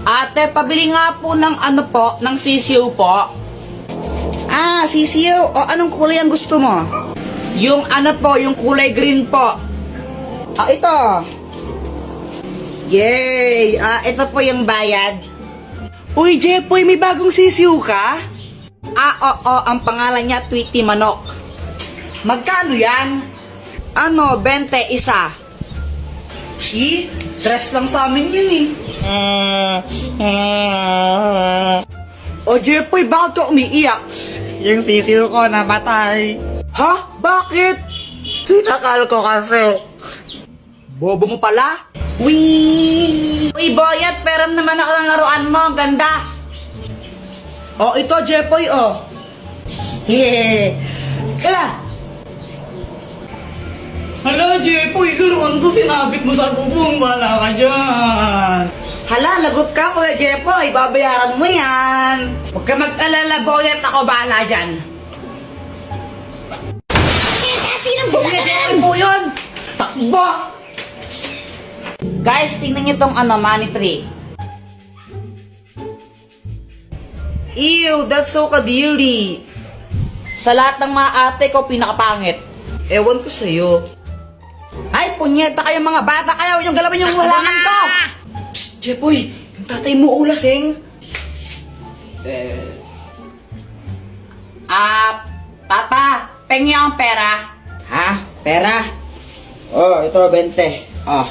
Ate, pabili nga po ng ano po, ng sisiw po. Ah, sisiw. O, anong kulay ang gusto mo? Yung ano po, yung kulay green po. Ah, ito. Yay! Ah, ito po yung bayad. Uy, Jepoy, may bagong sisiw ka? Ah, oo, ang pangalan niya Tweety Manok. Magkano yan? Ano, 20 isa. Dress lang sa amin yun eh. O Jepoy, bakit ka umiiyak? Yung sisiw ko namatay. Ha? Bakit? Sinakal ko kasi. Bobo mo pala? Uy, Boyet, peram naman ako ng laruan mo. Ang ganda. O, ito, Jepoy, o. Yeah. Kaya. Hala, Jepoy, laruan ko sinabit mo sa bubong. Wala ka dyan. Hala, lagot ka, Kuya Jepoy. Babayaran mo yan. Huwag ka mag-alala, Boyet. Ako bahala dyan. Kuya Jepoy po yun. Takbo. Guys, tingnan nyo tong ano, money tree. Ew, that's so kadiri. Sa lahat ng mga ate ko, pinakapangit. Ewan ko sa'yo. Ay, punyeta kayo mga bata kayo. Yung galawin yung halaman ko. Psst, Jepoy, yung tatay mo ulasing. Papa, pengi ang pera. Ha? Pera? Oh, ito, 20. Oh.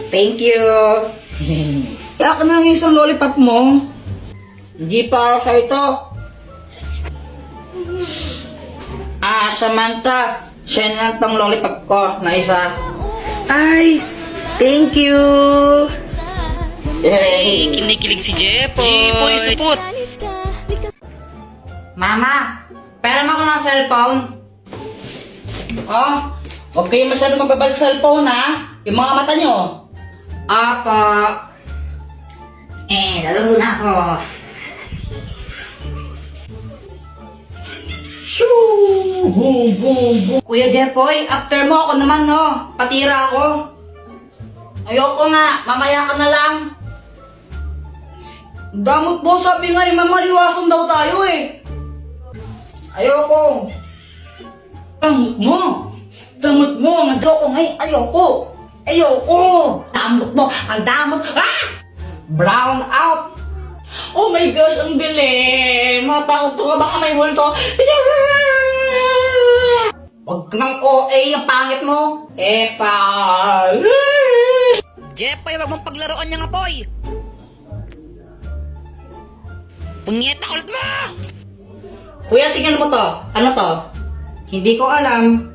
Thank you. Kaya ka na ng isang lollipop mo. Hindi para sa ito. Ah, Samantha. Siya na lang tong lollipop ko na isa. Ay, thank you. Yay. Kinikilig si Jepoy. Jepoy, supot. Mama, pera mo ako ng cellphone. Oh, huwag kayo masyado magbabal sa cellphone ha. Yung mga mata nyo. Apa. Lalaro na ako. Shoo! Boom, boom, boom. Kuya Jepoy, after mo ako naman, no? Patira ako. Ayoko nga, mamaya ka na lang. Damot mo, sabi nga ni Mama, liwasan daw tayo eh. Ayoko. Damot mo. Damot mo, nag-ako ngayon. Ayoko. Ayoko. Damot mo, ang damot. Ah! Brown out. Oh my gosh, ang bilis. Matakot ko, baka may multo. Huwag kang OA, ang pangit mo. Epal. Jepoy, wag mong paglaruan niya nga, boy. Punyeta ulit mo! Kuya, tingnan mo to. Ano to? Hindi ko alam.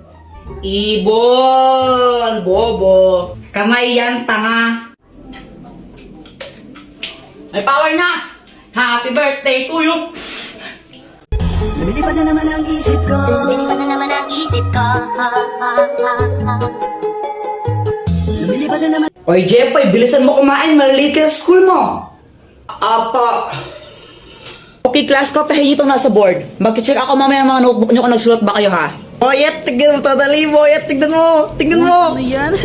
Ibon. Bobo. Kamay yan, tanga. May power na! Happy birthday to you! Lumilipad na naman ang isip ko. Lumilipad na naman ang isip ko. Lumilipad na naman. Oy, Jepoy, bilisan mo kumain. Malilate ka sa school mo. Apa. Okay, class ko, pahingi itong nasa board. Mag-check ako mamaya mga notebook nyo kung nagsulat ba kayo, ha? Boyet, tignan mo to, dali, Boyet, tignan mo. Tignan mo. Ano yan?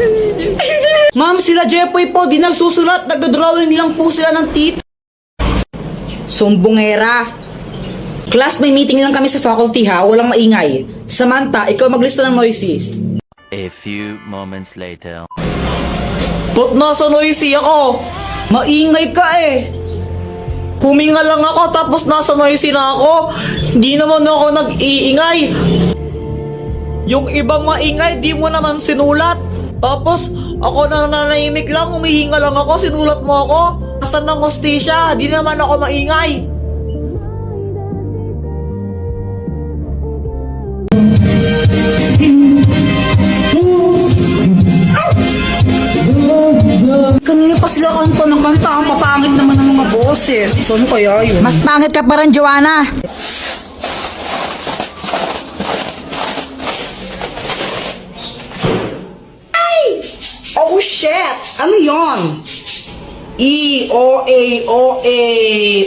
Ma'am, sila Jepoy po, di nagsusulat. Nagdodrawing nilang po sila ng tito. Sumbongera. Class, may meeting lang kami sa faculty, ha? Walang maingay. Samantha, ikaw maglista ng noisy. A few moments later. Ba't nasa noisy ako? Maingay ka eh. Huminga lang ako tapos nasa noisy na ako. Hindi naman ako nag-iingay. Yung ibang maingay, di mo naman sinulat. Tapos, ako na nanahimik lang, humihinga lang ako, sinulat mo ako. Nasaan ng hostisya? Di naman ako maingay. Kanina pa sila kanta ng kanta, ang papangit naman ng mga boses. Saan kaya yun? Mas pangit ka pa rin, Joanna. Oh shit! Ano yon?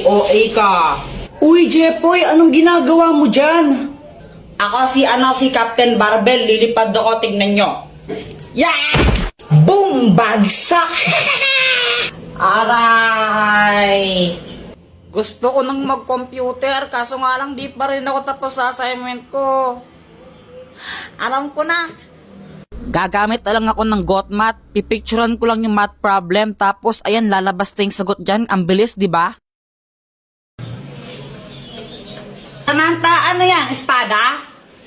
O-A ka. Uy, Jepoy, anong ginagawa mo dyan? Ako si Captain Barbell, lilipad ako, tignan nyo. Yeah! Boom! Bagsak! Aray! Gusto ko nang mag-computer, kaso nga lang di pa rin ako tapos sa assignment ko. Alam ko na. Gagamit na lang ako ng GotMath. Pipicturean ko lang yung math problem, tapos ayan, lalabas na yung sagot dyan. Ang bilis, di ba? Samantha, ano yan? Espada?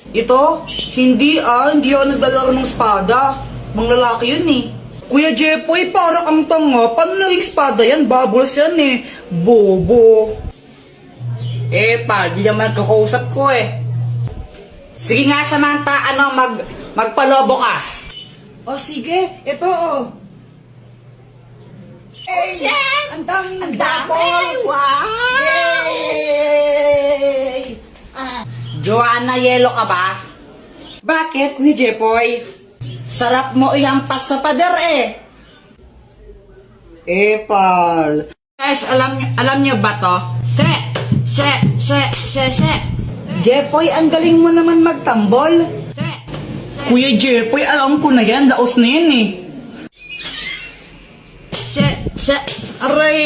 Ito? Hindi ako naglalaro ng espada. Mga lalaki yun eh. Kuya Jepoy, para kang tanga. Paano naging espada yan? Bubbles yan eh. Bobo. Di naman kakausap ko eh. Sige nga, Samantha, magpalobo ka. O sige, ito Shit! Ang daming doubles! Wow! Yay! Joanna, yelo ka ba? Bakit, Kuya Jepoy? Sarap mo ihampas sa pader eh. Pal. Guys, alam nyo ba to? Jepoy, ang galing mo naman magtambol. Kuya Jepoy, alam ko na yan. Laos na yan eh. Aray!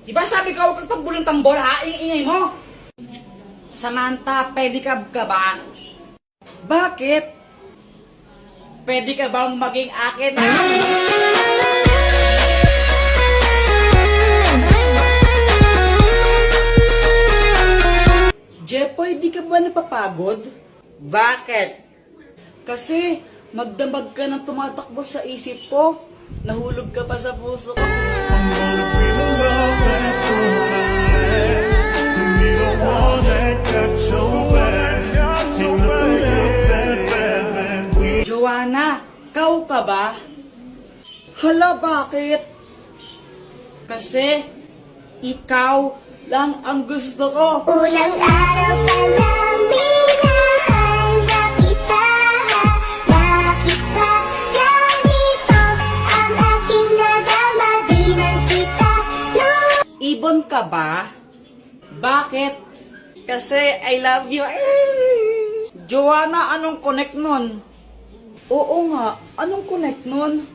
Diba sabi ko huwag kang tambol ng tambol ha? Ingay mo. Samantha, pedicab ka ba? Bakit? Pwede ka bang maging akin ha? Jepoy, di ka ba napapagod? Bakit? Kasi magdamag ka ng tumatakbo sa isip ko. Nahulog ka pa sa puso ko. Joanna, kau ka ba? Hala, bakit? Kasi ikaw lang ang gusto ko. Ulang araw pa lang binahanda kita. Bakit ba ganito ang aking nadama? Di man kita Ibon ka ba? Bakit? Kasi I love you. Joanna, anong connect nun? Oo nga, anong connect nun?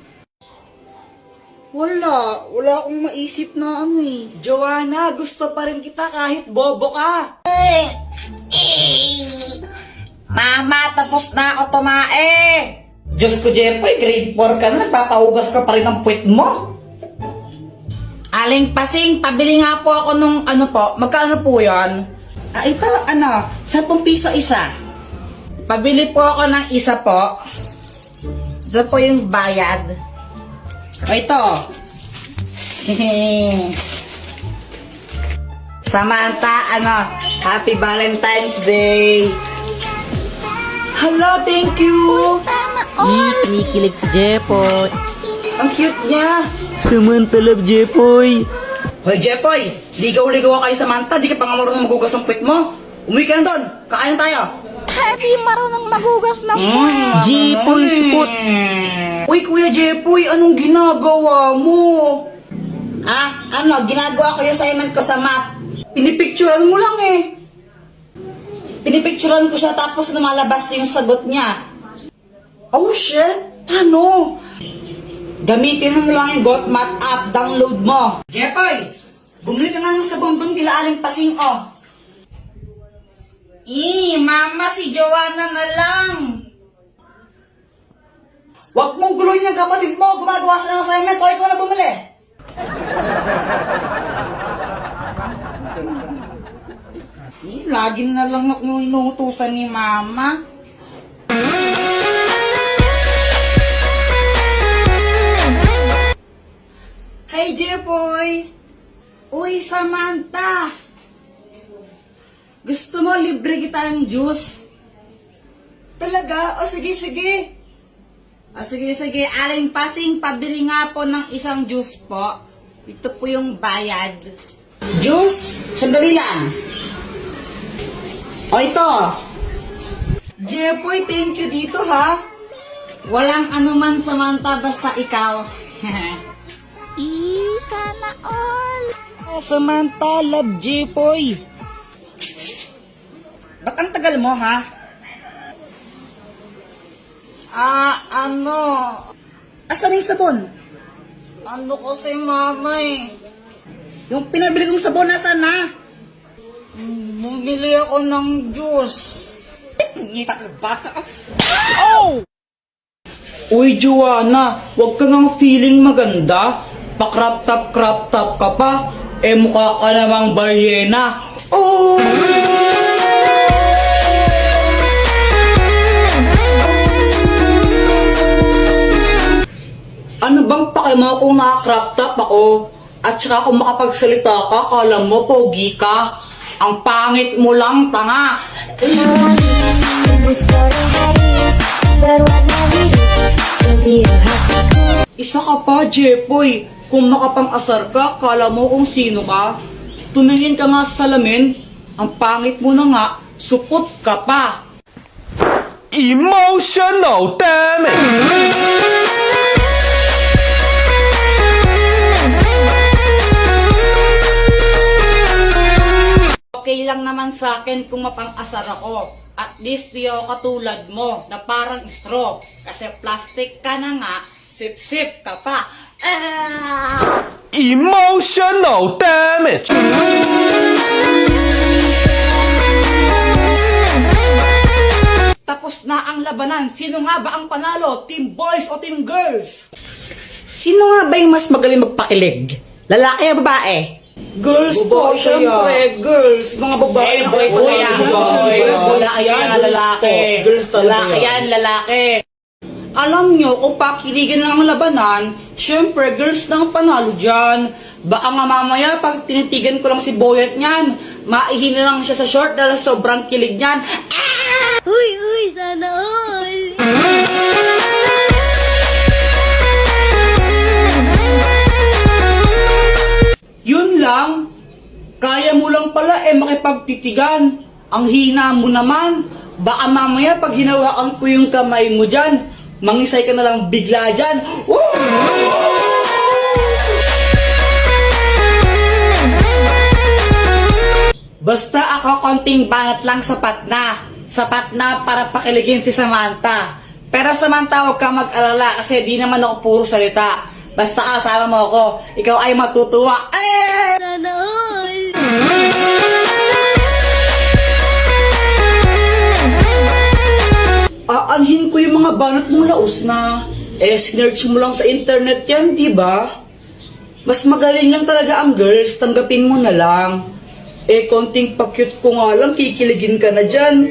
Wala akong maisip na ano eh. Joanna, gusto pa rin kita kahit bobo ka. Mama, tapos na ako tumae. Diyos ko, Jepoy, grade 4 ka na, nagpapahugas ka pa rin ng puwet mo. Aling Pasing, pabili nga po ako nung magkano po yan? Ito, 10 piso isa. Pabili po ako ng isa po. Ito po yung bayad. O ito. Samantha, Happy Valentine's Day. Hello, thank you. Kinikilig si Jepoy. Ang cute niya. Samantha love Jepoy. Hoy, Jepoy, ligaw-ligaw kayo Samantha, di ka pa nga marunong magugas ang puwet mo. Umuwi ka na doon, kakain tayo. Di marunong magugas ng Jepoy, sipot. Uy, Kuya Jepoy, anong ginagawa mo? Ginagawa ko yung assignment ko sa math. Pinipicturean mo lang eh. Pinipicturean ko siya tapos lumalabas yung sagot niya. Oh shit, paano? Gamitin mo lang yung GotMath app, download mo. Jepoy, bumili ka nga ng sabon doon kila Aling Pasing, Mama, si Joanna na lang. Huwag mong guluhin yung kapatid mo, gumagawa siya ng assignment, o ikaw na bumili. Lagi na lang ako inuutusan ni Mama. Hey, Jepoy! Uy, Samantha! Gusto mo libre kita ng juice? Talaga? O sige. Sige. Aling Pasing, pabili nga po ng isang juice po. Ito po yung bayad. Juice? Sandali lang. O ito. Jepoy, thank you dito ha. Walang anuman, Samantha, basta ikaw. Sana all. Samantha, love Jepoy. Ba't ang tagal mo, ha? Asan yung sabon? Ano kasi mama eh? Yung pinabili kong sabon, nasaan na? Bumili ako ng juice. Ngita ka bata ka. Uy, Joanna, wag ka nang feeling maganda. Pa-crop top ka pa. Eh, mukha ka namang balyena. Oh! Ano bang pakima kung naka-crop top ako? At saka kung makapagsalita ka, kala mo pogi ka. Ang pangit mo lang, tanga. Isa ka pa, Jepoy. Kung makapang-asar ka, kala mo kung sino ka. Tumingin ka nga sa salamin, ang pangit mo na nga, supot ka pa. Emotional damage! Okay lang naman sa akin kung mapang-asar ako. At least di ako katulad mo na parang straw. Kasi plastic ka na nga, sip-sip ka pa. Ah! Emotional damage! Tapos na ang labanan. Sino nga ba ang panalo? Team boys o team girls? Sino nga ba yung mas magaling magpakilig? Lalaki o babae? Girls po, syempre, girls. Mga babae na boys kayo. kaya. Boys, Lalaki yan, lalaki. Girls talaga. Lalaki yan, lalaki. Alam nyo, kung pakiligan lang ang labanan, syempre, girls na ang panalo dyan. Baka nga mamaya, pag tinitigan ko lang si Boyet niyan, maihin na lang siya sa short dahil sobrang kilig niyan. Uy, sana all! Yun lang. Kaya mo lang pala makipagtitigan. Ang hina mo naman. Baka mamaya pag hinawakan ko yung kamay mo dyan, mangisay ka na lang bigla dyan. Woo! Basta ako konting banat lang sapat na. Sapat na para pakiligin si Samantha. Pero Samantha, huwag kang mag-alala kasi di naman ako puro salita. Basta kasama mo ako, ikaw ay matutuwa. Eh! Sana all! Aanhin ko yung mga banat mong laos na. Sinerch mo lang sa internet yan, di ba? Mas magaling lang talaga ang girls, tanggapin mo na lang. Konting pa-cute ko nga lang, kikiligin ka na dyan.